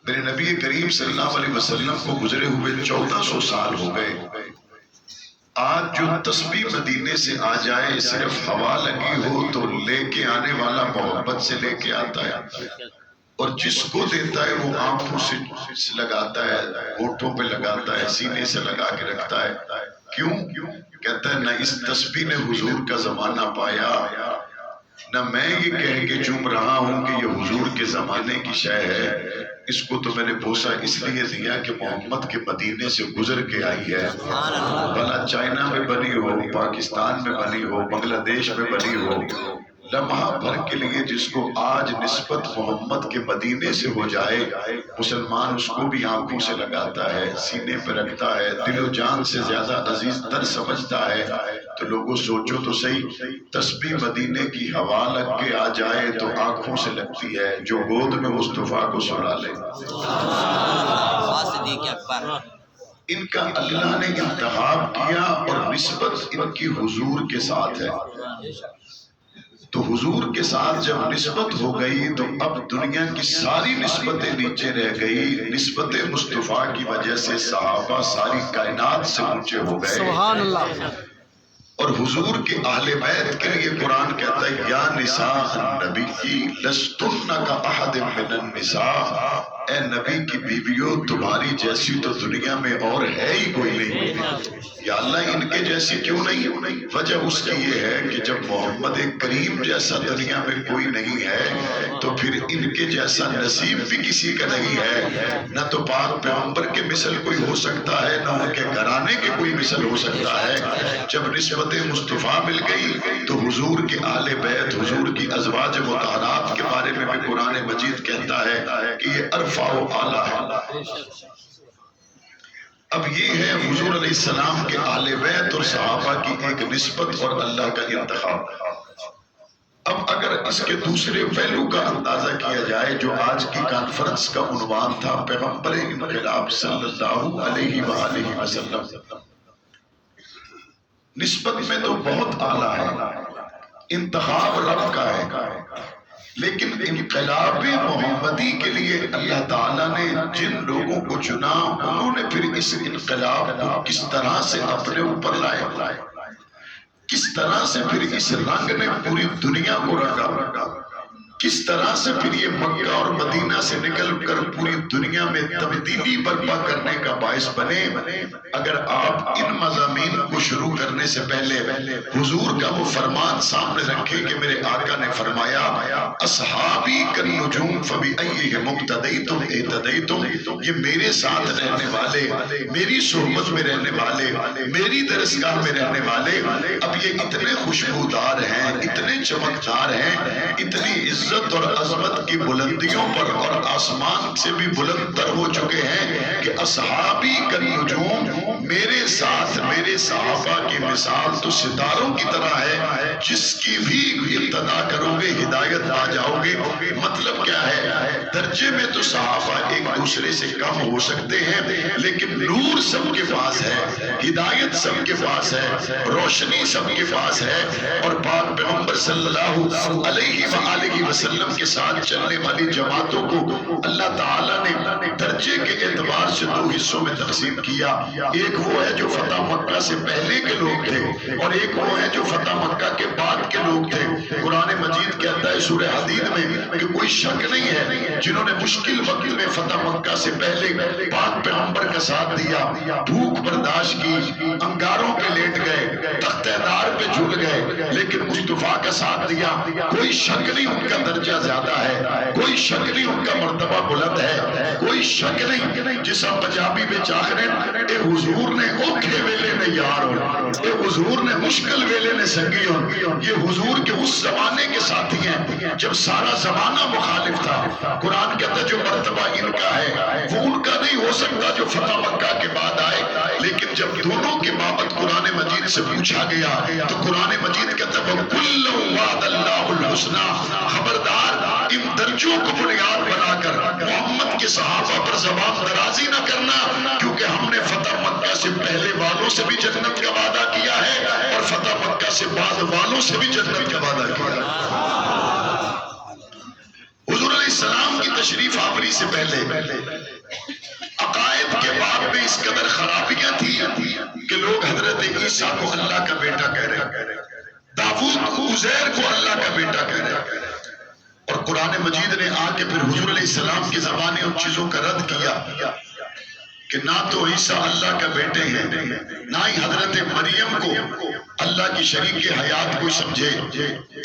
میرے نبی کریم صلی اللہ علیہ وسلم کو گزرے ہوئے 1400 سال ہو گئے. آج جو تسبیح مدینے سے آ جائے صرف ہوا لگی ہو تو لے کے آنے والا محبت سے لے کے آتا ہے، اور جس کو دیتا ہے وہ آنکھوں سے لگاتا ہے، ہونٹوں پہ لگاتا ہے، سینے سے لگا کے رکھتا ہے. کیوں؟ کہتا ہے نہ اس تسبیح نے حضور کا زمانہ پایا، نہ میں یہ کہہ کے چوم رہا ہوں کہ یہ حضور کے زمانے کی شے ہے. اس کو تو میں نے بوسا اس لیے دیا کہ محمد کے مدینے سے گزر کے آئی ہے. بھلا چائنا میں بنی ہو، پاکستان میں بنی ہو، بنگلہ دیش میں بنی ہو، لمحہ بھر کے لیے جس کو آج نسبت محمد کے مدینے سے ہو جائے، مسلمان اس کو بھی آنکھوں سے لگاتا ہے، سینے پہ رکھتا ہے، دل و جان سے زیادہ عزیز تر سمجھتا ہے. تو لوگوں سوچو تو صحیح، تسبیح مدینے کی ہوا لگ کے آ جائے تو آنکھوں سے لگتی ہے، جو گود میں مصطفیٰ کو سلا لے. ان کا اللہ نے انتخاب کیا اور نسبت ان کی حضور کے ساتھ ہے. تو حضور کے ساتھ جب نسبت ہو گئی تو اب دنیا کی ساری نسبتیں نیچے رہ گئی. نسبت مصطفیٰ کی وجہ سے صحابہ ساری کائنات سے اونچے ہو گئے. سبحان اللہ. اور حضور کے اہل بیت کے لیے قرآن کہتا ہے یا نساء النبی لستن کاحد من النساء، اے نبی کی بیویوں تمہاری جیسی تو دنیا میں اور ہے ہی کوئی نہیں. یا اللہ ان کے جیسی کیوں نہیں؟ وجہ اس کی یہ ہے کہ جب محمد کریم جیسا دنیا میں کوئی نہیں ہے تو پھر ان کے جیسا نصیب بھی کسی کا نہیں ہے. نہ تو پاک پیغمبر کے مثل کوئی ہو سکتا ہے، نہ ان کے گھرانے کے کوئی مثل ہو سکتا ہے. جب نسبت مصطفیٰ مل گئی تو حضور کے آل بیت، حضور کی ازواج مطہرات کے بارے میں بھی قرآن مجید کہتا ہے کہ یہ ارفع و اعلیٰ ہے. اب یہ ہے حضور علیہ السلام کے آل بیت اور صحابہ کی ایک نسبت اور اللہ کا انتخاب. اب اگر اس کے دوسرے پہلو کا اندازہ کیا جائے جو آج کی کانفرنس کا عنوان تھا پیغمبر انقلاب صلی اللہ علیہ وآلہ وسلم، نسبت میں تو بہت اعلیٰ ہے، انتخاب رب کا ہے، لیکن انقلاب محمدی کے لیے اللہ تعالیٰ نے جن لوگوں کو چنا انہوں نے پھر اس انقلاب کو کس طرح سے اپنے اوپر لائے، کس طرح سے پھر اس رنگ نے پوری دنیا کو رنگا، کس طرح سے پھر یہ مکہ اور مدینہ سے نکل کر پوری دنیا میں تبدیلی برپا کرنے کا باعث بنے. اگر آپ ان مضامین کو شروع کرنے سے پہلے حضور کا وہ فرمان سامنے رکھیں کہ میرے آقا نے فرمایا اصحابی کالنجوم فبأیہم اقتدیتم اہتدیتم، یہ میرے ساتھ رہنے والے، میری صحبت میں رہنے والے، میری درسگاہ میں رہنے والے اب یہ اتنے خوشبودار ہیں، اتنے چمکدار ہیں، اتنی عزت اور عظمت کی بلندیوں پر اور آسمان سے بھی بلند تر ہو چکے ہیں کہ اصحابی کالنجوم، میرے ساتھ میرے صحابہ کی مثال تو ستاروں کی طرح ہے، جس کی بھی ابتدا کرو گے ہدایت پا جاؤ گے. مطلب کیا ہے؟ درجے میں تو صحابہ ایک دوسرے سے کم ہو سکتے ہیں لیکن نور سب کے پاس ہے، ہدایت سب کے پاس ہے، روشنی سب کے پاس ہے. اور پاک پیغمبر صلی اللہ علیہ وآلہ وسلم کے ساتھ چلنے والی جماعتوں کو اللہ تعالیٰ نے درجے کے اعتبار سے دو حصوں میں تقسیم کیا. ایک وہ ہے جو فتح مکہ سے پہلے کے لوگ تھے اور ایک وہ ہے جو فتح مکہ کے بعد کے لوگ تھے. قرآن مجید کہتا ہے سورہ حدید میں کہ کوئی شک نہیں ہے جنہوں نے مشکل وقت میں فتح مکہ سے پہلے پاک پیغمبر کا ساتھ دیا، بھوک برداشت کی، انگاروں پہ لیٹ گئے، تختہ دار پہ جھول گئے، لیکن مصطفیٰ کا ساتھ دیا. کوئی شک نہیں ان کا درجہ زیادہ ہے، کوئی شک نہیں ان کا مرتبہ بلند ہے، کوئی شک نہیں. جسا پنجابی میں چاہ رہے اے حضور نے اوکھے ویلے نے یار ہو، اے حضور نے مشکل ویلے نے سنگی ہو. یہ حضور کے اس زمانے کے ساتھی ہیں جب سارا زمانہ مخالف تھا. قرآن کہتا ہے جو مرتبہ ان کا ہے وہ ان کا نہیں ہو سکتا جو فتح مکہ کے بعد آئے. لیکن جب دونوں کے بابت قرآن مجید سے پوچھا گیا تو قرآن مجید کہتا ہے وَكُلًّا وَعَدَ اللَّهُ الْحُسْنَى. خبردار ان درجوں کو بنیاد بنا کر محمد کے صحابہ پر زبان درازی نہ کرنا، کیونکہ ہم نے فتح مکہ سے پہلے والوں سے بھی جنت کا وعدہ کیا ہے اور فتح مکہ سے بعد والوں سے بھی جنت کا وعدہ کیا ہے. حضور علیہ السلام کی تشریف آوری سے پہلے عقائد کے باب میں اس قدر خرابیاں تھی کہ لوگ حضرت عیسیٰ کو اللہ کا بیٹا کہہ رہے، داؤد کو عزیر کو اللہ کا بیٹا کہہ رہے، اور قرآن مجید نے آ کے پھر حضور علیہ السلام کی زبانیں ان چیزوں کا رد کیا کہ نہ تو عیسیٰ اللہ کا بیٹے ہیں، نہ ہی حضرت مریم کو اللہ کی شریک حیات کو سمجھے۔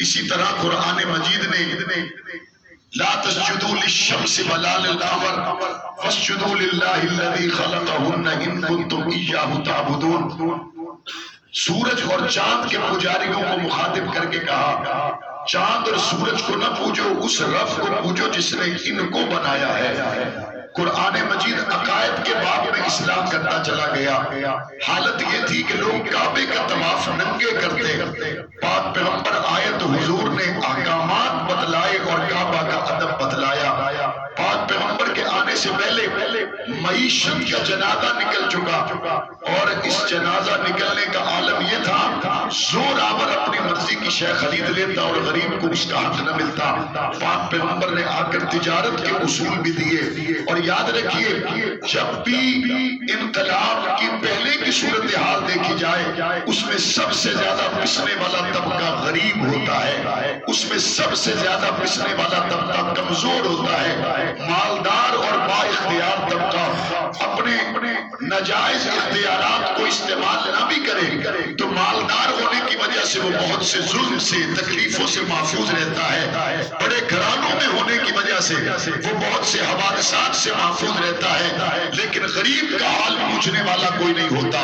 اسی طرح قرآن مجید نے لا تسجدوا للشمس ولا للقمر واسجدوا للہ الذی خلقہن ان کنتم ایاہ تعبدون، سورج اور چاند کے پجاریوں کو مخاطب کر کے کہا چاند اور سورج کو نہ پوجو، اس رب کو پوجو جس نے ان کو بنایا ہے۔ قرآن مجید عقائد کے باب میں اصلاح کرتا چلا گیا۔ حالت یہ تھی کہ لوگ کعبے کا طواف ننگے کرتے، پاک پیغمبر آئے تو حضور نے احکامات بتلائے اور کعبہ کا ادب بتلایا۔ پاک پیغمبر کے آنے سے پہلے معیشت کا جنازہ نکل چکا، اور اس جنازہ نکلنے کا عالم یہ تھا زور آور اپنی مرضی کی شے خرید لیتا اور غریب کو اس کا حق نہ ملتا۔ پاک پیغمبر نے آ کر تجارت کے اصول بھی دیے، اور یاد رکھیے جب بھی انقلاب کی پہلے کی صورتحال دیکھی جائے اس میں سب سے زیادہ پسنے والا طبقہ غریب ہوتا ہے، اس میں سب سے زیادہ پسنے والا طبقہ کمزور ہوتا ہے۔ مالدار اور با اختیار طبقہ اپنے ناجائز اختیارات کو استعمال نہ بھی کرے تو مالدار ہونے کی وجہ سے وہ بہت سے ظلم سے تکلیفوں سے محفوظ رہتا ہے، بڑے گھرانوں میں ہونے کی وجہ سے وہ بہت سے حوادثات سے محفوظ رہتا ہے، لیکن غریب کا حال پوچھنے والا کوئی نہیں ہوتا،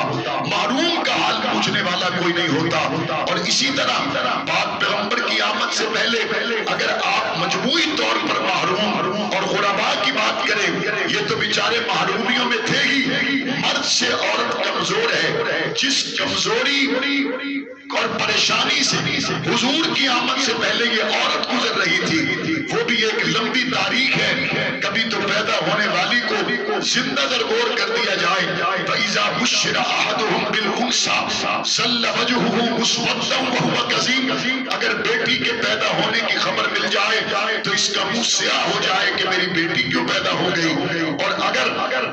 محروم کا حال پوچھنے والا کوئی نہیں ہوتا۔ اور اسی طرح پاک پیغمبر کی آمد سے پہلے اگر آپ مجموعی طور پر محروم اور غرباء کی بات کریں، یہ تو بیچارے محرومیوں میں تھے ہی، مرد سے عورت کمزور ہے، جس کمزوری اور پریشانی سے حضور کی آمد سے پہلے یہ عورت گزر رہی تھی، وہ بھی ایک لمبی تاریخ ہے۔ کبھی تو پیدا ہونے والی کو زندہ درگور کر دیا جائے، فَإِذَا بُشِّرَ أَحَدُهُمْ بِالْأُنثىٰ ظَلَّ وَجْهُهُ مُسْوَدًّا وَهُوَ كَظِيمٌ، اگر بیٹی کے پیدا ہونے کی خبر مل جائے تو اس کا منہ سیاہ ہو جائے کہ میری بیٹی کیوں پیدا ہو گئی۔ اور اگر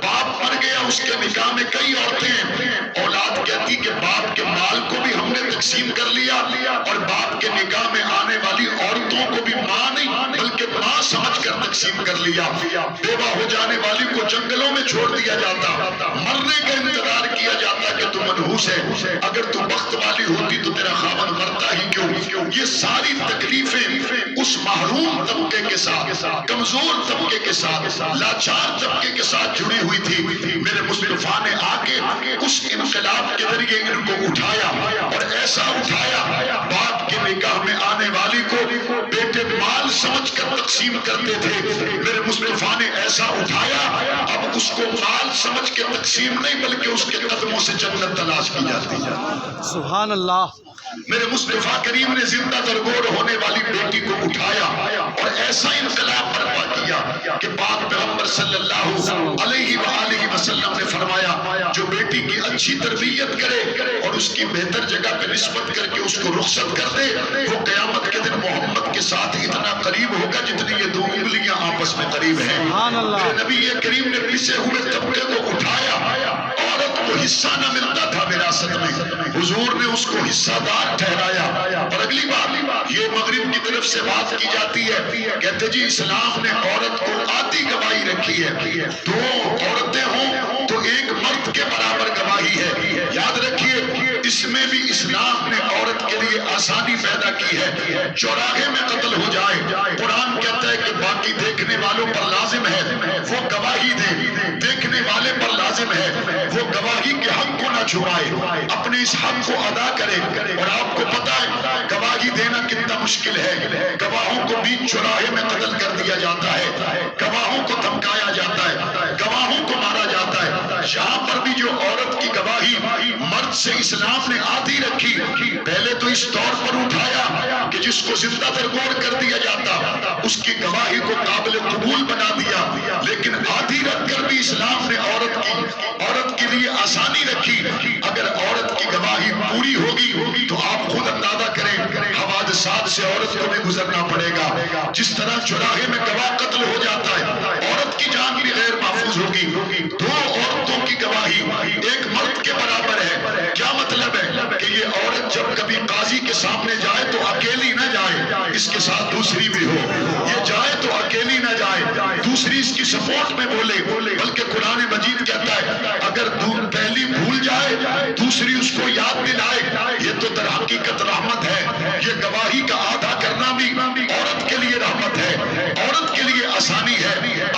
باپ مر گیا اس کے نکاح میں کئی عورتیں اولاد کہتی کہ باپ کے مال کو بھی ہم نے تقسیم کر لیا، اور باپ کے نکاح میں آنے والی عورتوں کو بھی ماں نہیں بلکہ ماں سمجھ کر تقسیم کر لیا۔ بیوہ ہو جانے والی کو جنگلوں میں چھوڑ دیا جاتا، مرنے کا انتظار کیا جاتا کہ تو منحوس ہے، اگر تو بخت والی ہوتی تو تیرا خاوند مرتا ہی کیوں۔ یہ ساری تکلیفیں اس محروم طبقے کے ساتھ، کمزور طبقے کے ساتھ، لاچار طبقے کے ساتھ جڑی ہوئی تھی۔ میرے مصطفیٰ نے آ کے اس انقلاب کے ذریعے ان کو اٹھایا، اور ایسا اٹھایا باپ کے نکاح میں آنے والی کو بیٹے مال سمجھ کر تقسیم کرتے تھے، میرے مصطفیٰ نے ایسا اٹھایا اب اس کو مال سمجھ کے تقسیم نہیں بلکہ اس کے قدموں سے جنت تلاش کی جاتی ہے۔ سبحان اللہ۔ میرے مصطفیٰ کریم نے زندہ درگور ہونے والی بیٹی کو اٹھایا اور ایسا انقلاب برپا کیا کہ پاک پیغمبر صلی اللہ علیہ وآلہ وسلم نے فرمایا جو بیٹی کی اچھی تربیت کرے اور اس کی بہتر جگہ پہ نسبت کر کے اس کو رخصت کر دے وہ قیامت کے دن محمد کے ساتھ اتنا قریب ہوگا جتنی یہ دو انگلیاں آپس میں قریب ہیں۔ میرے نبی کریم نے پسے ہوئے طبقے کو اٹھایا، عورت کو حصہ نہ ملتا تھا وراثت میں، حضور نے اس کو حصہ دار ٹھہرایا۔ اور اگلی بار یہ مغرب کی طرف سے بات کی جاتی ہے، کہتے جی اسلام نے عورت کو آدھی گواہی رکھی ہے، دو عورتیں ہوں تو ایک مرد کے برابر گواہی ہے۔ یاد رکھیے اس میں بھی اسلام نے عورت کے لیے آسانی پیدا کی ہے، چوراہے میں قتل ہو جائے قرآن کہتا ہے کہ باقی دیکھنے والوں پر لازم ہے وہ گواہی دے، دیکھنے والے پر لازم ہے وہ گواہی کے حق کو نہ چھپائے، اپنے اس حق کو ادا کرے۔ اور آپ کو پتا ہے گواہی دینا کتنا مشکل ہے، گواہوں کو بیچ چوراہے میں قتل کر دیا جاتا ہے، گواہوں کو دھمکایا جاتا ہے، گواہوں کو مارا جاتا ہے۔ یہاں پر بھی جو عورت کی گواہی مرد سے اسلام نے آدھی رکھی، پہلے تو اس طور پر اٹھایا کہ جس کو زندہ درگور کر دیا جاتا اس کی گواہی کو قابل قبول بنا دیا، لیکن آدھی رکھ کر بھی اسلام نے عورت کے لیے آسانی رکھی۔ اگر عورت کی گواہی پوری ہوگی تو آپ خود اندازہ کریں حوادثات سے عورت کو بھی گزرنا پڑے گا۔ جس طرح چوراہے میں گواہ قتل ہو جاتا ہے دوسری اس کی سپورٹ میں بولے، بلکہ قرآن مجید کہتا ہے اگر پہلی بھول جائے دوسری اس کو یاد دلائے، یہ تو در حقیقت رحمت ہے۔ یہ گواہی کا آدھا کرنا بھی عورت کے لیے رحمت ہے، عورت کے لیے آسانی ہے۔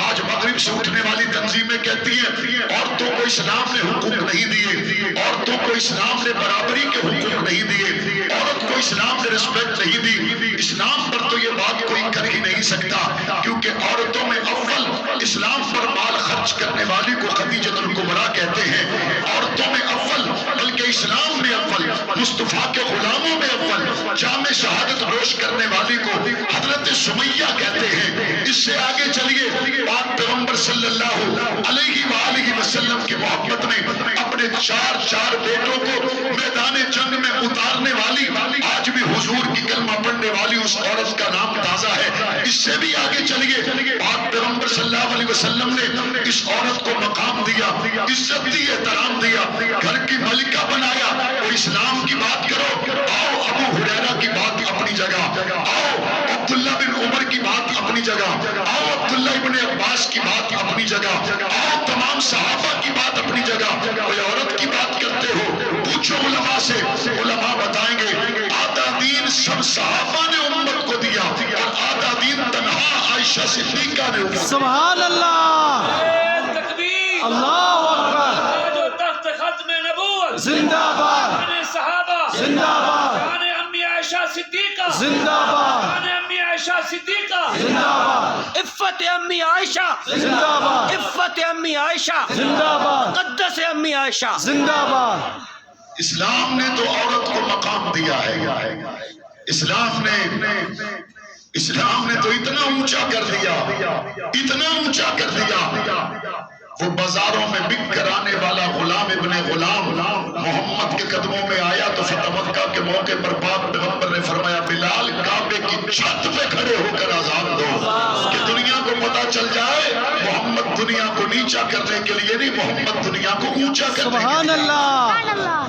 آج مغرب سے اٹھنے والی تنظیمیں کہتی ہیں عورتوں کو اسلام نے حقوق نہیں دیے، عورتوں کو اسلام نے برابری کے حقوق نہیں دیے، عورت کو اسلام نے رسپیکٹ نہیں دی۔ اسلام پر تو یہ بات کوئی کر ہی نہیں سکتا، کیونکہ عورتوں میں اول اسلام پر مال خرچ کرنے والی کو خدیجۃ الکبریٰ کہتے ہیں، عورتوں میں اول بلکہ اسلام میں اول، مصطفیٰ کے غلاموں میں اول جامع شہادت نوش کرنے والی کو حضرت سمیہ کہتے ہیں۔ اس سے آگے چلیے، پاک پیغمبر صلی اللہ علیہ وآلہ وسلم کی محبت میں اپنے چار بیٹوں کو میدان جنگ میں اتارنے والی، آج بھی حضور کی کلمہ پڑھنے والی اس عورت کا نام تازہ ہے۔ اس سے بھی آگے چلیے، پاک پیغمبر صلی اللہ علیہ وسلم نے اس عورت کو مقام دیا، عزت دی، احترام دیا، گھر کی ملکہ بنایا۔ اور اسلام کی بات کرو، آؤ ابو ہریرہ کی بات اپنی جگہ، آؤ عبداللہ بن عمر کی بات اپنی جگہ، آؤ عبداللہ ابن عباس کی بات اپنی جگہ، آؤ تمام صحابہ کی بات اپنی جگہ۔ کوئی عورت کی بات کرتے ہو، پوچھو علماء سے، علماء بتائیں گے آدھا دین سب صحابہ نے امت کو دیا اور آدھا دین تنہا عائشہ صدیقہ نے امت کو۔ سبحان اللہ، تکبیر، اللہ اکبر، جو تخت ختم نبوت، زندہ باد، شان صحابہ، زندہ باد، شان امی عائشہ صدیقہ، زندہ باد، شان امی عائشہ صدیقہ، زندہ باد، عفت امی عائشہ، زندہ باد، عفت امی عائشہ، زندہ باد، مقدس امی عائشہ، زندہ باد۔ اسلام نے تو عورت کو مقام دیا ہے، اسلام نے تو اتنا اونچا کر دیا، اتنا اونچا کر دیا، وہ بازاروں میں بک کر آنے والا غلام ابن غلام محمد کے قدموں میں آیا تو فتح مکہ کے موقع پر پاک پیغمبر نے فرمایا بلال کعبے کی چھت پہ کھڑے ہو کر اذان دو کہ دنیا کو پتہ چل جائے محمد دنیا کو نیچا کرنے کے لیے نہیں، محمد دنیا کو اونچا کرنے کے لیے۔ سبحان اللہ،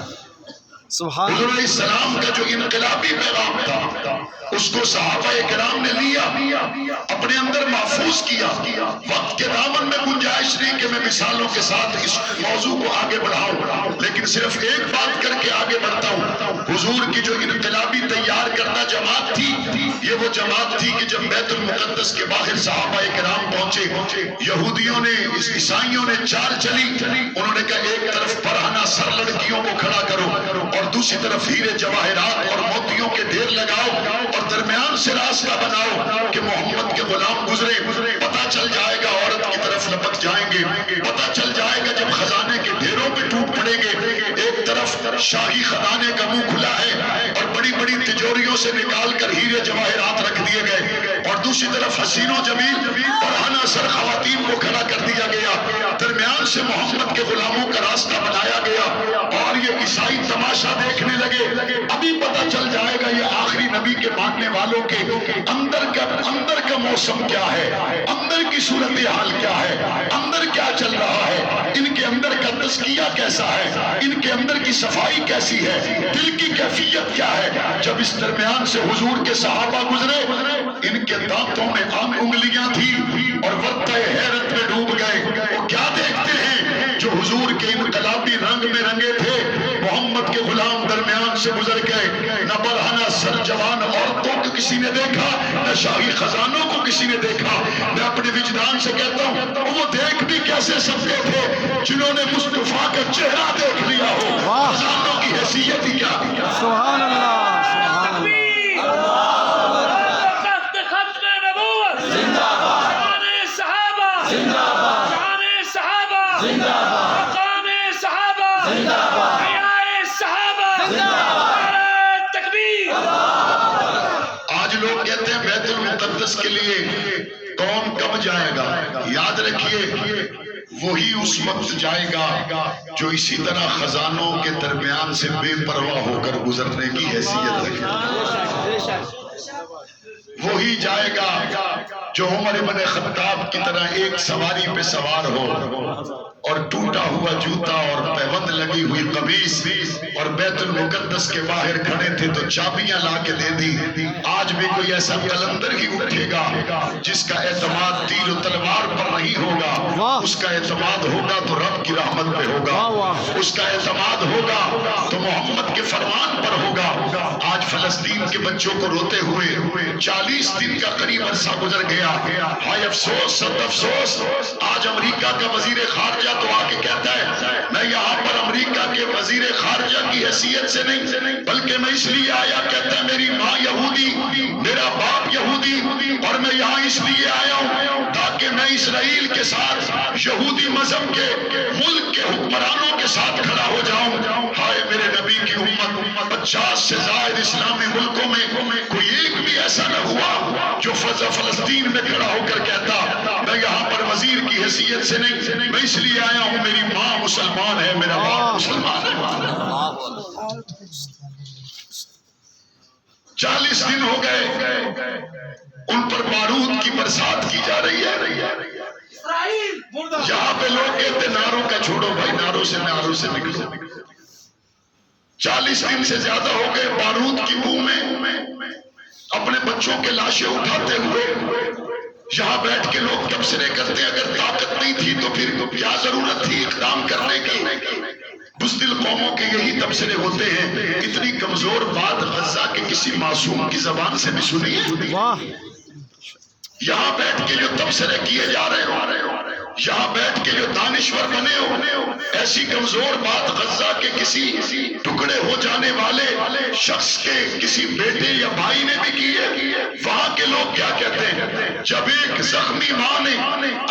سبحان حضور علیہ السلام کا جو انقلابی پیغام تھا اس کو صحابہ کرام نے لیا، اپنے اندر محفوظ کیا۔ وقت کے دامن میں گنجائش نہیں کہ میں مثالوں کے ساتھ اس موضوع کو آگے بڑھاؤں، لیکن صرف ایک بات کر کے آگے بڑھتا ہوں۔ حضور کی جو انقلابی تیار کردہ جماعت تھی، یہ وہ جماعت تھی کہ جب بیت المقدس کے باہر صحابہ کرام پہنچے، یہودیوں نے، عیسائیوں نے چال چلی، انہوں نے کہا ایک طرف پرہنہ سر لڑکیوں کو کھڑا کرو اور دوسری طرف ہیرے جواہرات اور موتیوں کے ڈھیر لگاؤ اور درمیان سے راستہ بناؤ کہ محمد کے غلام گزرے، پتہ چل جائے گا عورت کی طرف لپک جائیں گے، پتہ چل جائے گا جب خزانے کے ڈھیروں پہ ٹوٹ پڑیں گے۔ ایک طرف شاہی خزانے کا منہ کھلا ہے اور بڑی بڑی تجوریوں سے نکال کر ہیرے جواہرات رکھ دیے گئے، اور دوسری طرف حسین و جمیل پرہنہ سر خواتین کو کھڑا کر دیا گیا، درمیان سے محمد کے غلاموں کا راستہ بنایا گیا اور یہ عیسائی تماشا دیکھنے لگے۔ ابھی پتہ چل جائے گا یہ آخری نبی کے ماننے والوں کے اندر کا موسم کیا ہے، اندر کی صورتحال کیا ہے، اندر کیا چل رہا ہے، ان کے اندر کا تزکیہ کیسا ہے، ان کے اندر کی صفائی کیسی ہے، دل کی کیفیت کیا ہے۔ جب اس درمیان سے حضور کے صحابہ گزرے، ان کے دانتوں میں انگلیاں تھی اور ورطہ حیرت میں ڈوب گئے۔ وہ کیا دیکھتے ہیں؟ جو حضور کے انقلابی رنگ میں رنگے تھے، محمد کے غلام درمیان سے گزر گئے۔ نہ برہنہ سر جوان عورتوں کو کسی نے دیکھا، نہ شاہی خزانوں کو کسی نے دیکھا۔ میں اپنے وجدان سے کہتا ہوں وہ دیکھ بھی کیسے سکتے تھے جنہوں نے مصطفیٰ کا چہرہ دیکھ لیا ہو، خزانوں کی حیثیت ہی کیا تھی۔ سبحان اللہ، سبحان اللہ، تخت ختم نبوت، زندہ باد، شان صحابہ، زندہ باد، شان صحابہ، زندہ باد، مقام صحابہ، زندہ باد، حیاء صحابہ، زندہ باد، نعرہ تکبیر۔ آج لوگ کہتے ہیں بیت المقدس کے لیے کون کب جائے گا؟ یاد رکھیے وہی اس وقت جائے گا جو اسی طرح خزانوں کے درمیان سے بے پرواہ ہو کر گزرنے کی حیثیت رکھے۔ وہی جائے گا جو عمر ابن خطاب کی طرح ایک سواری پہ سوار ہو اور ٹوٹا ہوا جوتا اور پیوند لگی ہوئی قمیص اور بیت المقدس کے باہر کھڑے تھے تو چابیاں لا کے دے دی۔ آج بھی کوئی ایسا قلندر ہی اٹھے گا جس کا اعتماد تیر و تلوار پر نہیں ہوگا، اس کا اعتماد ہوگا تو رب کی رحمت پہ ہوگا، اس کا اعتماد ہوگا تو محمد کے فرمان پر ہوگا۔ آج فلسطین کے بچوں کو روتے ہوئے 40 دن کا قریب عرصہ گزر گیا، ہائے افسوس سخت افسوس۔ آج امریکہ کا وزیر خارجہ تو آ کے کہتا ہے میں یہاں پر امریکہ کے وزیر خارجہ کی حیثیت سے نہیں بلکہ میں اس لیے آیا، کہتا ہے میری ماں یہودی، میرا باپ یہودی، اور میں یہاں اس لیے آیا ہوں تاکہ میں اسرائیل کے ساتھ یہودی مذہب کے ملک کے حکمرانوں کے ساتھ کھڑا ہو جاؤں۔ ہائے میرے نبی کی امت، 50 سے زائد اسلامی ملکوں میں کوئی ایک بھی ایسا نہ ہوا جو فلسطین میں کھڑا ہو کر کہتا میں یہاں پر وزیر کی حیثیت سے نہیں، میں اس لیے آیا ہوں میری ماں مسلمان ہے، میرا باپ مسلمان ہے۔ 40 دن ہو گئے، ان پر بارود کی برسات کی جا رہی ہے۔ یہاں پہ لوگ کہتے ناروں کا چھوڑو بھائی، ناروں سے نکلو۔ 40 دن سے زیادہ ہو گئے، بارود کی بو میں اپنے بچوں کے لاشیں اٹھاتے ہوئے یہاں بیٹھ کے لوگ تبصرے کرتے، اگر طاقت نہیں تھی تو پھر کیا ضرورت تھی اقدام کرنے کی۔ بزدل قوموں کے یہی تبصرے ہوتے ہیں۔ اتنی کمزور بات غزہ کے کسی معصوم کی زبان سے بھی سنی ہے؟ یہاں بیٹھ کے جو تبصرے کیے جا رہے ہو، یہاں بیٹھ کے جو دانشور بنے ہو، ایسی کمزور بات غزہ کے کسی ٹکڑے ہو جانے والے شخص کے کسی بیٹے یا بھائی نے بھی کی ہے۔ وہاں کے لوگ کیا کہتے ہیں؟ جب ایک زخمی ماں نے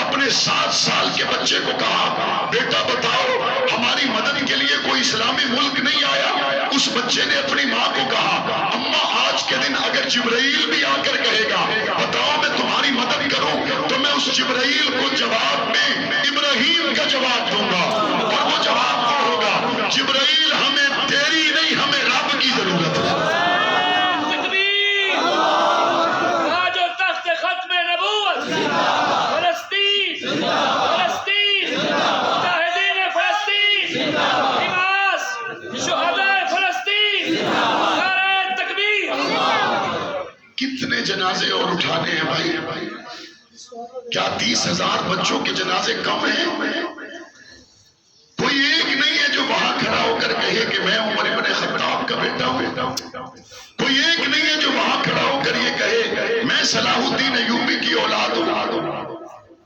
اپنے 7 سال کے بچے کو کہا بیٹا بتاؤ ہماری مدد کے لیے کوئی اسلامی ملک نہیں آیا، اس بچے نے اپنی ماں کو کہا اماں آج کے دن اگر جبرائیل بھی آ کر کہے گا بتاؤ میں تمہاری مدد کروں تو میں اس جبرائیل کو جواب میں ابراہیم کا جواب دوں گا، اور وہ جواب کیا ہوگا؟ جبرائیل ہمیں تیری نہیں ہمیں رب کی ضرورت ہے۔ تکبیر! آج و تخت ختم نبوت فلسطین، مجاہدین فلسطین، حماس، شہداء فلسطین، نعرہ تکبیر! کتنے جنازے اور اٹھانے ہیں بھائی؟ کیا 30,000 بچوں کے جنازے کم ہیں؟ کوئی ایک نہیں ہے جو وہاں کھڑا ہو کر کہے کہ میں عمر ابن خطاب کا بیٹا ہوں۔ کوئی ایک نہیں ہے جو وہاں کھڑا ہو کر یہ کہے میں صلاح الدین ایوبی کی اولاد ہوں۔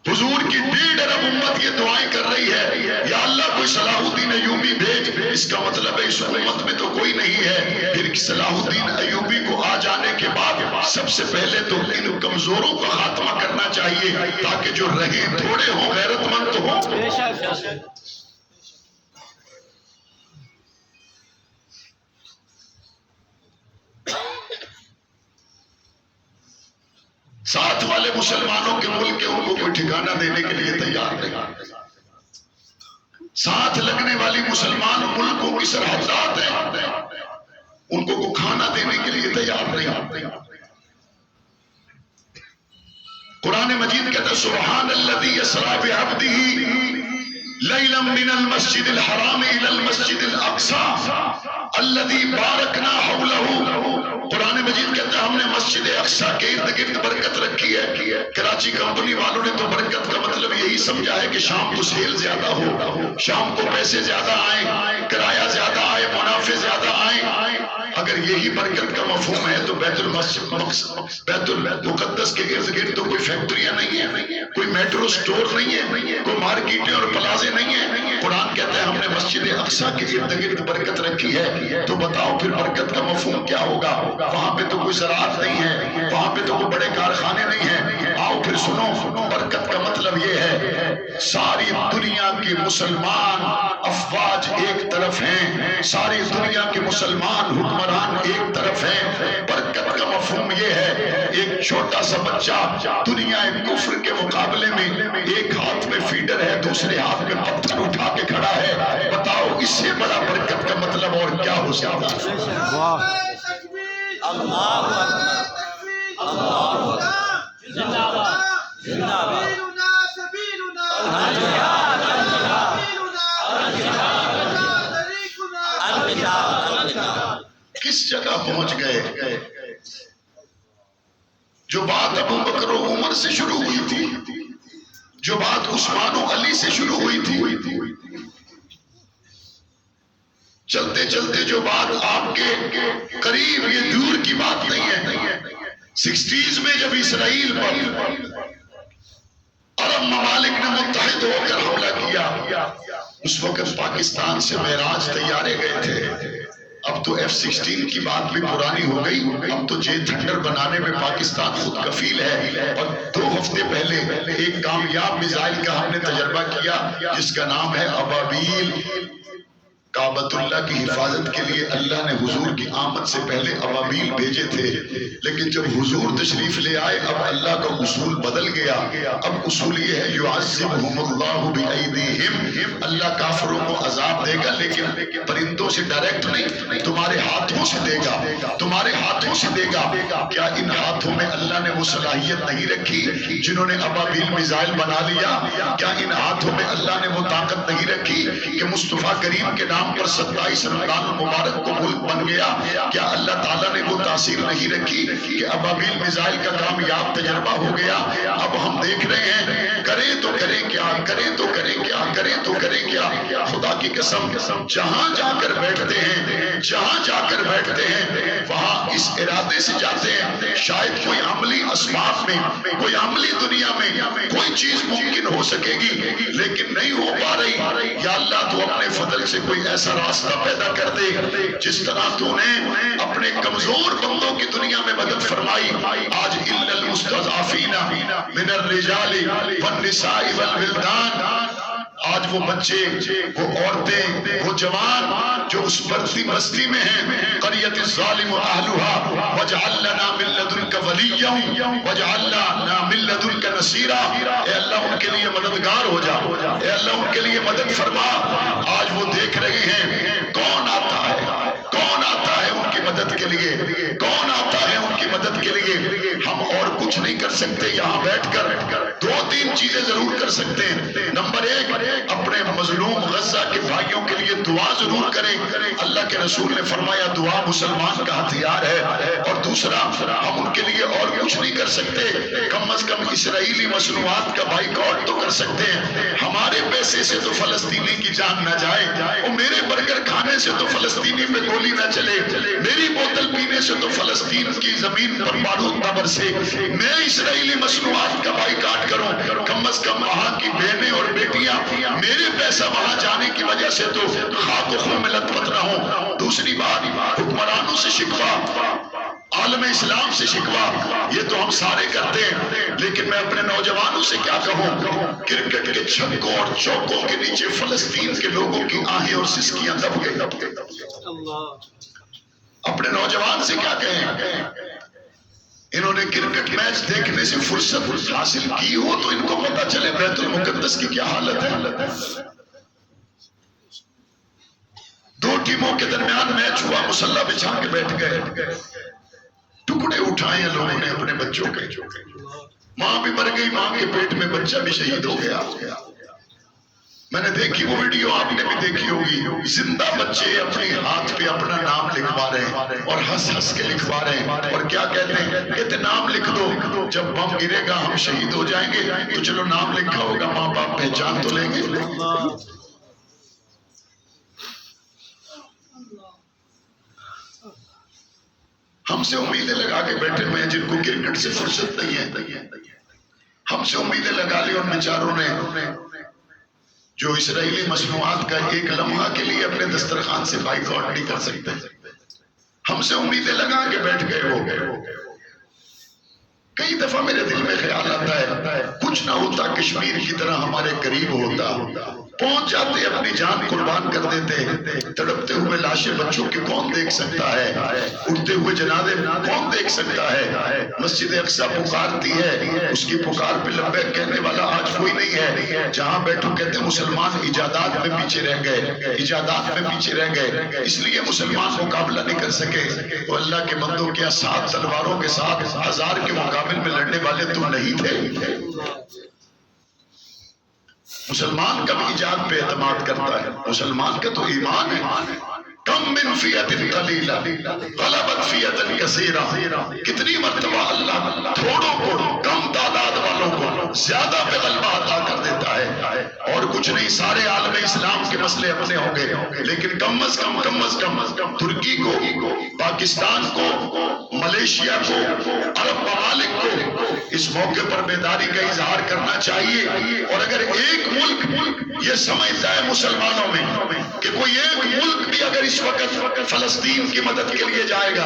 حضور کی 1.5 ارب امت یہ دعائیں کر رہی ہے یا اللہ کوئی صلاح الدین ایوبی بھیج، اس کا مطلب ہے اس امت میں تو کوئی نہیں ہے۔ پھر صلاح الدین ایوبی کو آ جانے کے بعد سب سے پہلے تو ان کمزوروں کا خاتمہ کرنا چاہیے تاکہ جو رہے تھوڑے ہوں غیرت مند ہوں۔ ساتھ والے مسلمانوں کے ملک کے ان کو کوئی ٹھکانہ دینے کے لیے تیار نہیں۔ ساتھ لگنے والی مسلمان ملکوں کی سرحدات ہیں، ان کو کوئی کھانا دینے کے لیے تیار نہیں۔ قرآن مجید کہتا ہے سبحان الذی اسریٰ بعبدہ لیلا من المسجد الحرام الى المسجد الاقصى الذی بارکنا حولہ۔ قرآن مجید کہتا ہے ہم نے مسجد اقصی کے ارد گرد برکت رکھی ہے۔ کراچی کمپنی والوں نے تو برکت کا مطلب یہی سمجھا ہے کہ شام کو سیل زیادہ ہو، شام کو پیسے زیادہ آئیں، کرایہ زیادہ آئے، منافع زیادہ آئیں۔ اگر یہی برکت کا مفہوم ہے تو بیت المقدس کے ارد گرد تو کوئی فیکٹریاں نہیں ہیں، کوئی میٹرو سٹور نہیں ہے، کوئی مارکیٹیں اور پلازے نہیں ہیں۔ قرآن کہتا ہے ہم نے مسجد اقصی کے ارد گرد برکت رکھی ہے، تو بتاؤ پھر برکت کا مفہوم کیا ہوگا؟ وہاں پہ تو کوئی زراعت نہیں ہے، وہاں پہ تو کوئی بڑے کارخانے نہیں ہیں۔ آؤ پھر سنو، برکت کا مطلب یہ ہے ساری دنیا کے مسلمان افواج ایک طرف ہیں، ساری دنیا کے مسلمان حکمران ایک طرف ہیں۔ برکت کا مفہوم یہ ہے ایک چھوٹا سا بچہ دنیا کفر کے مقابلے میں ایک ہاتھ میں فیڈر ہے، دوسرے ہاتھ میں پتھر اٹھا کے کھڑا ہے۔ بتاؤ اس سے بڑا برکت کا مطلب اور کیا ہو سکتا ہے؟ اللہ اکبر، اللہ کس جگہ پہنچ گئے؟ جو بات ابو بکر و عمر سے شروع ہوئی تھی، جو بات عثمان و علی سے شروع ہوئی تھی، چلتے چلتے جو بات آپ کے قریب، یہ دور کی بات نہیں ہے، 60s میں جب اسرائیل پر عرب ممالک نے متحد ہو کر حملہ کیا، اس وقت پاکستان سے معراج طیارے گئے تھے۔ اب تو F-16 کی بات بھی پرانی ہو گئی، اب تو جے تھنڈر بنانے میں پاکستان خود کفیل ہے۔ اور 2 ہفتے پہلے ایک کامیاب میزائل کا ہم نے تجربہ کیا جس کا نام ہے ابابیل۔ کعبۃ اللہ کی حفاظت کے لیے اللہ نے حضور کی آمد سے پہلے ابابیل بھیجے تھے، لیکن جب حضور تشریف لے آئے اب اللہ کا اصول بدل گیا۔ اب اصول یہ ہے یعذبہم اللہ بأیدیہم، اللہ کافروں کو عذاب دے گا لیکن پرندوں سے ڈائریکٹ نہیں، تمہارے ہاتھوں سے دے گا، تمہارے ہاتھوں سے دے گا۔ کیا ان ہاتھوں میں اللہ نے وہ صلاحیت نہیں رکھی جنہوں نے ابابیل میزائل بنا لیا؟ کیا ان ہاتھوں میں اللہ نے وہ طاقت نہیں رکھی کہ مصطفیٰ کریم کے نام پر 27 رمضان المبارک کو ملک بن گیا؟ کیا اللہ تعالیٰ نے وہ تاثیر نہیں رکھی کہ ابابیل میزائل کا کامیاب تجربہ ہو گیا؟ اب ہم دیکھ رہے ہیں کریں تو کریں کیا، کریں تو کریں کیا، کریں تو کریں کیا۔ خدا کی قسم جہاں جا کر بیٹھتے ہیں، جہاں جا کر بیٹھتے ہیں وہاں اس ارادے سے جاتے ہیں شاید کوئی عملی اسباب میں، کوئی عملی دنیا میں کوئی چیز ممکن ہو سکے گی، لیکن نہیں ہو پا رہی۔ یا اللہ تو اپنے فضل سے کوئی ایسا راستہ پیدا کر دے جس طرح تو نے اپنے کمزور بندوں کی دنیا میں مدد فرمائی۔ آج الا المستضعفین من الرجال والنساء والولدان، آج وہ بچے، وہ عورتیں، وہ جوان جو اس برتی بستی میں ہیں، قریۃ الظالم اہلھا واجعل لنا من لدنک ولیا واجعل لنا من لدنک نصیرا، اے اللہ ان کے لیے مددگار ہو جا، اے اللہ ان کے لیے مدد فرما۔ آج وہ دیکھ رہے ہیں کون آتا ہے، کون آتا ہے ان کی مدد کے لیے، کون آتا ہے ان کی مدد کے لیے۔ ہم اور کچھ نہیں کر سکتے، یہاں بیٹھ کر 2-3 چیزیں ضرور کر سکتے ہیں۔ نمبر 1، اپنے مظلوم غزہ کے بھائیوں کے لیے دعا ضرور کریں۔ اللہ کے رسول نے فرمایا دعا مسلمان کا ہتھیار ہے۔ اور دوسرا، ہم ان کے لیے اور کچھ نہیں کر سکتے، کم از کم اسرائیلی مصنوعات کا بائیکاٹ تو کر سکتے ہیں۔ ہمارے پیسے سے تو فلسطینی کی جان نہ جائے، اور میرے برگر کھانے سے تو فلسطینی پہ گولی نہ چلے، میری بوتل پینے سے تو فلسطین کی زمین پر بارود نہ برسے۔ میں اسرائیلی مصنوعات کا بائیکاٹ کروں، کم از کم وہاں کی بہنیں اور بیٹیاں میرے پیسہ وہاں جانے کی وجہ سے تو خاک و خون میں لت پت نہ ہوں۔ دوسری بات، حکمرانوں سے شکوہ، عالم اسلام سے شکوہ، یہ تو ہم سارے کرتے ہیں، لیکن میں اپنے نوجوانوں سے کیا کہوں؟ کرکٹ کے چھکوں اور چوکوں کے نیچے فلسطین کے لوگوں کی آہیں اور سسکیاں دب گئی۔ اپنے نوجوان سے کیا کہیں؟ انہوں نے کرکٹ میچ دیکھنے سے فرصت حاصل کی ہو تو ان کو پتہ چلے بیت المقدس کی کیا حالت ہے۔ 2 ٹیموں کے درمیان میچ ہوا، مسلح بچھا کے بیٹھ گئے، ٹکڑے اٹھائے لوگوں نے اپنے بچوں کے، ماں بھی مر گئی، ماں کے پیٹ میں بچہ بھی شہید ہو گیا۔ میں نے دیکھی وہ ویڈیو، آپ نے بھی دیکھی ہوگی، زندہ بچے اپنے ہاتھ پہ اپنا نام لکھوا رہے ہیں اور ہنس ہنس کے لکھوا رہے ہیں، اور کیا کہتے ہیں؟ کہتے نام لکھ دو، جب بم گرے گا ہم شہید ہو جائیں گے تو چلو نام لکھا ہوگا، ماں باپ پہچان تو لیں گے۔ ہم سے امیدیں لگا کے بیٹھے ہوئے ہیں جن کو کرکٹ سے فرصت نہیں ہے، ہم سے امیدیں لگا لی ان بیچاروں نے جو اسرائیلی مصنوعات کا ایک لمحہ کے لیے اپنے دسترخوان سے بائیکاٹ نہیں کر سکتے۔ ہم سے امیدیں لگا کے بیٹھ گئے ہو گئے۔ کئی دفعہ میرے دل میں خیال آتا ہے کچھ نہ ہوتا کشمیر کی طرح ہمارے قریب ہوتا، پہنچ جاتے اپنی جان قربان کر دیتے، تڑپتے ہوئے لاشیں بچوں کے کون دیکھ سکتا ہے، اٹھتے ہوئے جنازے کون دیکھ سکتا ہے، مسجد اقصی پکارتی ہے، اس کی پکار پہ لبیک کہنے والا آج کوئی نہیں ہے، جہاں بیٹھو کہتے مسلمان ایجادات میں پیچھے رہ گئے، ایجادات میں پیچھے رہ گئے، اس لیے مسلمان مقابلہ نہیں کر سکے۔ تو اللہ کے بندوں کیا 7 تلواروں کے ساتھ 1000 کے مقابل میں لڑنے والے تم نہیں تھے؟ مسلمان کب ایجاد پہ اعتماد کرتا ہے؟ مسلمان کا تو ایمان ہے. کم من فیۃ قلیلہ غلبت فیۃ کثیرہ. کتنی مرتبہ اللہ تھوڑوں کو، کم تعداد والوں کو زیادہ پہ غلبہ عطا کر دیتا ہے. اور کچھ نہیں، سارے عالم اسلام کے مسئلے اپنے ہوں گے، لیکن کم از کم ترکی کو، پاکستان کو، ملیشیا کو، عرب ممالک کو اس موقع پر بیداری کا اظہار کرنا چاہیے. اور اگر ایک ملک یہ سمجھتا ہے مسلمانوں میں کہ کوئی ایک ملک بھی اگر اس وقت فلسطین کی مدد کے لیے جائے گا،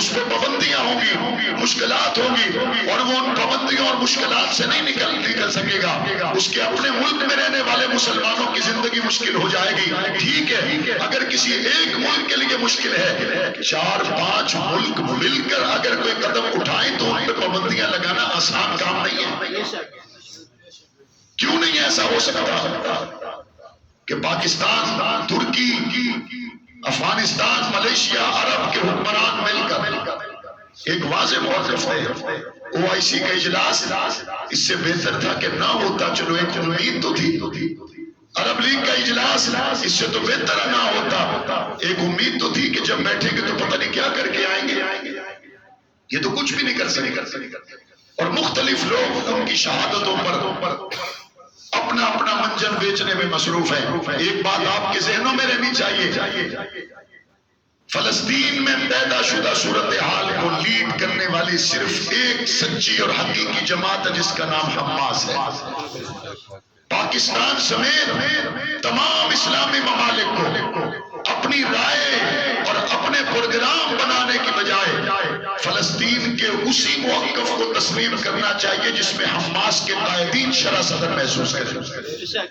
اس پہ پابندیاں ہوں گی، مشکلات ہوں گی، اور وہ ان پابندیوں اور مشکلات سے نہیں نکل سکے گا، اس کے اپنے ملک میں رہنے والے مسلمانوں کی زندگی مشکل ہو جائے گی. ٹھیک ہے، اگر کسی ایک ملک کے لیے مشکل ہے، 4-5 ملک مل کر اگر کوئی قدم اٹھائیں تو ان پہ پابندیاں لگانا آسان کام نہیں ہے. کیوں نہیں ایسا ہو سکتا کہ پاکستان، ترکی، افغانستان، ملیشیا، عرب کے حکمران مل کر ایک واضح موقف ہے؟ OIC کا اجلاس اس سے بہتر تھا کہ نہ ہوتا، چلو ایک امید تو تھی. عرب لیگ کا اجلاس اس سے تو بہتر نہ ہوتا، ایک امید تو تھی کہ جب بیٹھیں گے تو پتہ نہیں کیا کر کے آئیں گے. یہ تو کچھ بھی نہیں کر سکتے. اور مختلف لوگ ان کی شہادتوں پر اپنا منجن بیچنے میں مصروف ہیں. ایک بات آپ کے ذہنوں میں رہنی چاہیے، فلسطین میں پیدا شدہ صورتحال کو لیڈ کرنے والی صرف ایک سچی اور حقیقی جماعت ہے جس کا نام حماس ہے. پاکستان سمیت تمام اسلامی ممالک کو اپنی رائے اور اپنے پروگرام بنانے کی بجائے فلسطین کے اسی موقف کو تسلیم کرنا چاہیے جس میں حماس کے قائدین شرح صدر محسوس کریں.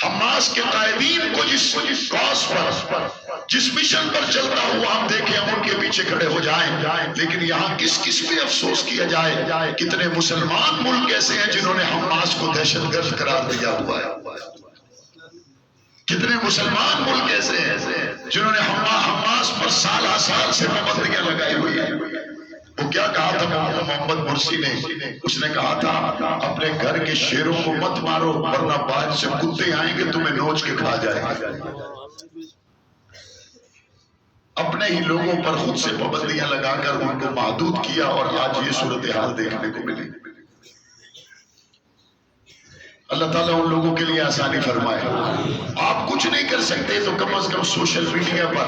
حماس کے قائدین کو جس کاز پر، جس مشن پر چلتا ہوا ہم دیکھیں، ہم ان کے پیچھے کھڑے ہو جائیں. لیکن یہاں کس پہ افسوس کیا جائے؟ کتنے مسلمان ملک ایسے ہیں جنہوں نے حماس کو دہشت گرد قرار دیا ہوا ہے. کتنے مسلمان ملک ایسے ہیں جنہوں نے حماس پر سالہ سال سے پابندیاں لگائی ہوئی ہیں. وہ کیا کہا تھا محمد مرسی نے؟ اس نے کہا تھا اپنے گھر کے شیروں کو مت مارو ورنہ باہر سے کتے آئیں گے تمہیں نوچ کے کھا جائیں گے. اپنے ہی لوگوں پر خود سے پابندیاں لگا کر ان کو محدود کیا، اور آج یہ صورتحال دیکھنے کو ملی. اللہ تعالیٰ ان لوگوں کے لیے آسانی فرمائے. آپ کچھ نہیں کر سکتے تو کم از کم سوشل میڈیا پر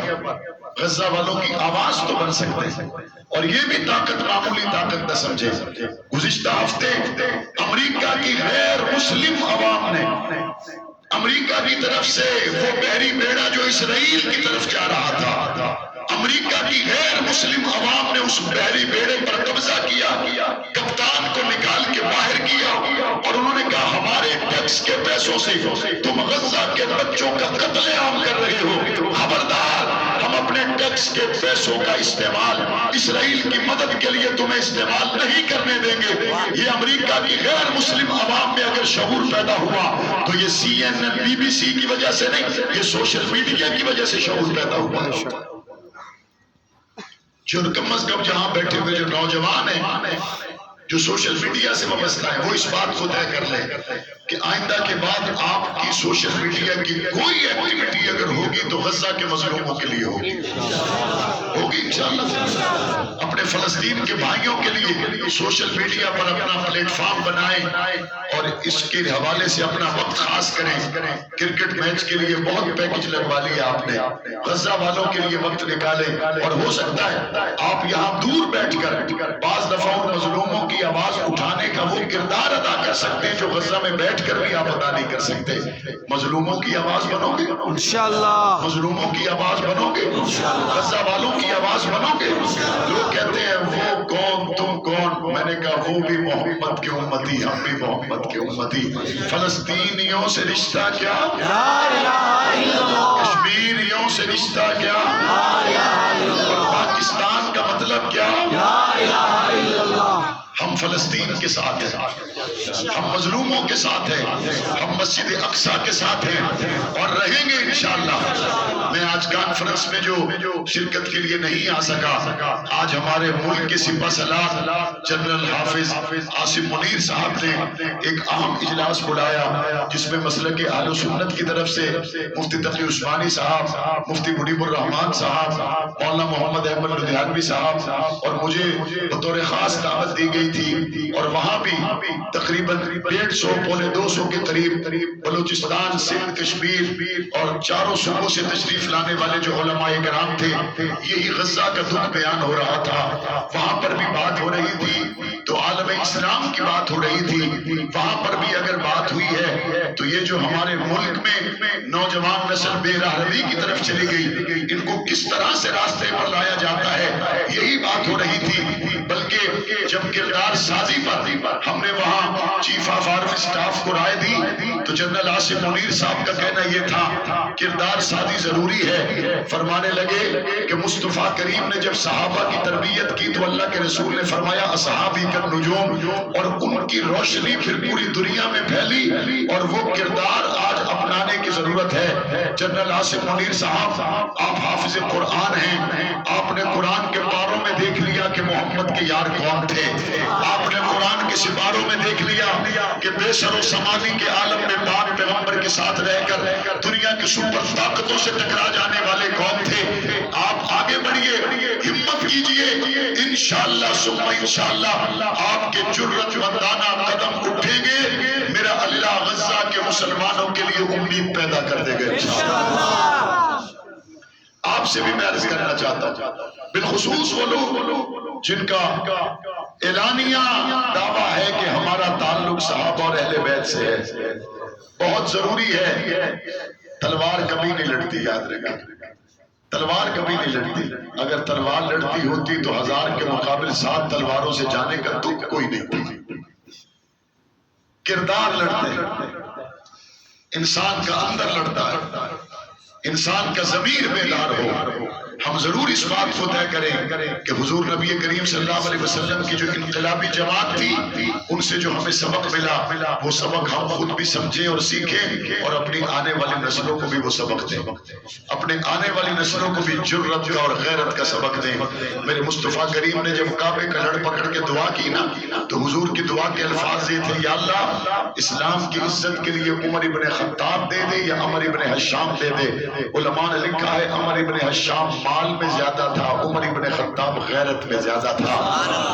غزہ والوں کی آواز تو بن سکتے ہیں، اور یہ بھی طاقت معمولی طاقت نہ سمجھے. گزشتہ ہفتے امریکہ کی غیر مسلم عوام نے امریکہ کی طرف سے وہ بحری بیڑا جو اسرائیل کی طرف جا رہا تھا، امریکہ کی غیر مسلم عوام نے اس بحری بیڑے پر قبضہ کیا، کپتان کو نکال کے باہر کیا، اور انہوں نے کہا ہمارے ٹیکس کے پیسوں سے تم غزہ کے بچوں کا قتل عام کر رہے ہو، خبردار، ہم اپنے ٹیکس کے پیسوں کا استعمال اسرائیل کی مدد کے لیے تمہیں استعمال نہیں کرنے دیں گے. یہ امریکہ کی غیر مسلم عوام میں اگر شعور پیدا ہوا تو یہ CNN BBC کی وجہ سے نہیں، یہ سوشل میڈیا کی وجہ سے شعور پیدا ہوا ہے. جو کم از کم جہاں بیٹھے ہوئے جو نوجوان ہیں جو سوشل میڈیا سے وابستہ ہیں، وہ اس بات کو طے کر لیں کہ آئندہ کے بعد آپ کی سوشل میڈیا کی کوئی ایکٹیویٹی اگر ہوگی تو غزہ کے مظلوموں کے لیے ہوگی انشاءاللہ. اپنے فلسطین کے بھائیوں کے لیے سوشل میڈیا پر اپنا پلیٹ فارم بنائیں اور اس کے حوالے سے اپنا وقت خاص کریں. کرکٹ میچ کے لیے بہت پیکج لگوا لیا آپ نے، غزہ والوں کے لیے وقت نکالیں. اور ہو سکتا ہے آپ یہاں دور بیٹھ کر بعض دفعہ ان مظلوموں کی آواز اٹھانے کا وہ کردار ادا کر سکتے ہیں جو غزہ میں بیٹھ کر بھی آپ ادا نہیں کر سکتے. مظلوموں کی آواز بنو گے انشاءاللہ، مظلوموں کی آواز بنو گے انشاءاللہ، غزہ والوں کی آواز بنو گے. لوگ کہتے ہیں وہ کون تم کون، میں نے کہا وہ بھی محمد کے امتی، ہم بھی محمد کے امتی. فلسطینیوں سے رشتہ کیا، کشمیریوں سے رشتہ کیا، اور پاکستان کا مطلب کیا. ہم ہم فلسطین کے ساتھ ہیں، ہم مظلوموں کے ساتھ ہیں، ہم مسجد اقصیٰ کے ساتھ ہیں اور رہیں گے انشاءاللہ۔ میں آج کانفرنس میں جو شرکت کے لیے نہیں آ سکا، آج ہمارے ملک کے سپہ سالار جنرل حافظ عاصم منیر صاحب نے ایک اہم اجلاس بلایا جس میں مسلک اہل و سنت کی طرف سے مفتی تقی عثمانی صاحب، مفتی منیب الرحمان صاحب، مولانا محمد احمد لدھیانوی صاحب اور مجھے بطور خاص دعوت دی گئی تھی، اور وہاں بھی تقریباً 150 پونے 200 کے قریب بلوچستان، سندھ، کشمیر اور چاروں صوبوں سے تشریف لانے والے جو علماء کرام تھے، یہی غزہ کا دکھ بیان ہو رہا تھا، وہاں پر بھی بات ہو رہی تھی تو عالم اسلام کی بات ہو رہی تھی، وہاں پر بھی اگر بات ہوئی ہے تو یہ جو ہمارے ملک میں نوجوان نسل بے راہروی کی طرف چلی گئی، ان کو کس طرح سے راستے پر لایا جاتا ہے، یہی بات ہو رہی تھی۔ بلکہ جب کردار سازی پر ہم نے وہاں چیف آف آرمی سٹاف کو رائے دی تو جنرل عاصم منیر صاحب کا کہنا یہ تھا کردار سازی ضروری ہے۔ فرمانے لگے کہ مصطفیٰ کریم نے جب صحابہ کی تربیت کی تو اللہ کے رسول نے فرمایا اصحابی کا نجوم، اور ان کی روشنی پھر پوری دنیا میں پھیلی اور وہ کردار آج اپنانے کی ضرورت ہے۔ جنرل عاصم منیر صاحب، آپ حافظ قرآن ہیں، آپ نے قرآن کے پاروں میں دیکھ لیا کہ محمد کے یار کون تھے، آپ نے قرآن کے سپاروں میں دیکھ لیا کہ بے سر و سماوی کے عالم میں پاک پیغمبر کے ساتھ رہ کر دنیا کی سپر طاقتوں سے ٹکرا جانے والے کون تھے۔ آپ آگے بڑھیے، ہمت کیجئے، انشاءاللہ ثم انشاءاللہ آپ کے جرأت مندانہ قدم اٹھیں گے، میرا اللہ غزہ کے مسلمانوں کے لیے امید پیدا کر دے گا انشاءاللہ۔ آپ سے بھی میں عرض کرنا چاہتا ہوں، بالخصوص وہ لوگ جن کا اعلانیہ دعویٰ ہے کہ ہمارا تعلق صحابہ اور اہل بیت سے ہے، بہت ضروری ہے، تلوار کبھی نہیں لڑتی، یاد رکھیں، تلوار کبھی نہیں لڑتی۔ اگر تلوار لڑتی ہوتی تو 1000 کے مقابل 7 تلواروں سے جانے کا دکھ کوئی نہیں تھی۔ کردار لڑتے، انسان کا اندر لڑتا ہے، انسان کا ضمیر بیدار ہو۔ ہم ضرور اس بات کو طے کریں کہ حضور نبی کریم صلی اللہ علیہ وسلم کی جو انقلابی جماعت تھی، ان سے جو ہمیں سبق ملا وہ سبق ہم خود بھی سمجھیں اور سیکھیں، اور اپنی آنے والی نسلوں کو بھی وہ سبق دیں، اپنے آنے والی نسلوں کو بھی جرأت کا اور غیرت کا سبق دیں۔ میرے مصطفیٰ کریم نے جب کعبے کا لڑ پکڑ کے دعا کی نا تو حضور کی دعا کے الفاظ یہ تھے، یا اللہ اسلام کی عزت کے لیے عمر ابن خطاب دے دے یا عمر ابن حشام دے دے۔ علماء نے لکھا ہے عمر ابن حشام مال میں زیادہ تھا، عمر ابن خطاب غیرت میں زیادہ تھا۔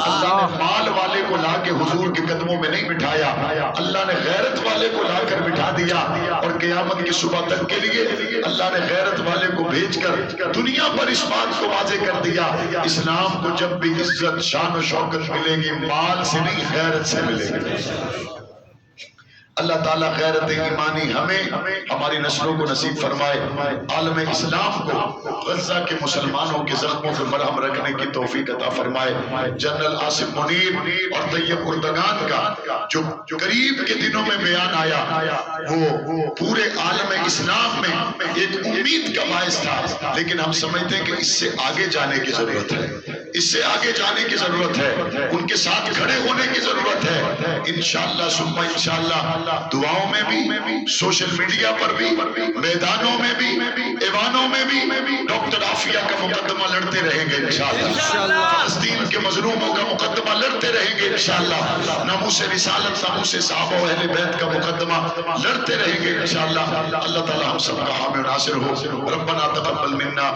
اللہ نے مال والے کو لا کے حضور کے قدموں میں نہیں بٹھایا، اللہ نے غیرت والے کو لا کر بٹھا دیا، اور قیامت کی صبح تک کے لیے اللہ نے غیرت والے کو بھیج کر دنیا پر اس بات کو واضح کر دیا، اسلام کو جب بھی عزت شان و شوکت ملے گی مال سے نہیں غیرت سے ملے گی۔ اللہ تعالیٰ غیرت ایمانی ہمیں ہماری نسلوں کو نصیب فرمائے، عالم اسلام کو غزہ کے مسلمانوں کے زخموں پر مرہم رکھنے کی توفیق عطا فرمائے۔ جنرل عاصم منیر اور طیب اردگان کا جو قریب کے دنوں میں بیان آیا وہ پورے عالم اسلام میں ایک امید کا باعث تھا، لیکن ہم سمجھتے ہیں کہ اس سے آگے جانے کی ضرورت ہے، اس سے آگے جانے کی ضرورت ہے، ان کے ساتھ کھڑے ہونے کی ضرورت ہے۔ انشاءاللہ ثم انشاءاللہ دعاؤں میں بھی، سوشل میڈیا پر بھی، میدانوں میں بھی، ایوانوں میں بھی ڈاکٹر عافیہ کا مقدمہ لڑتے رہیں گے انشاءاللہ، فلسطین کے مظلوموں کا مقدمہ لڑتے رہیں گے انشاءاللہ، ناموس رسالت، ناموس صحابہ و اہل بیت کا مقدمہ لڑتے رہیں گے انشاءاللہ۔ اللہ تعالی ہم سب کا حامی و ناصر ہو۔ ربنا تقبل منا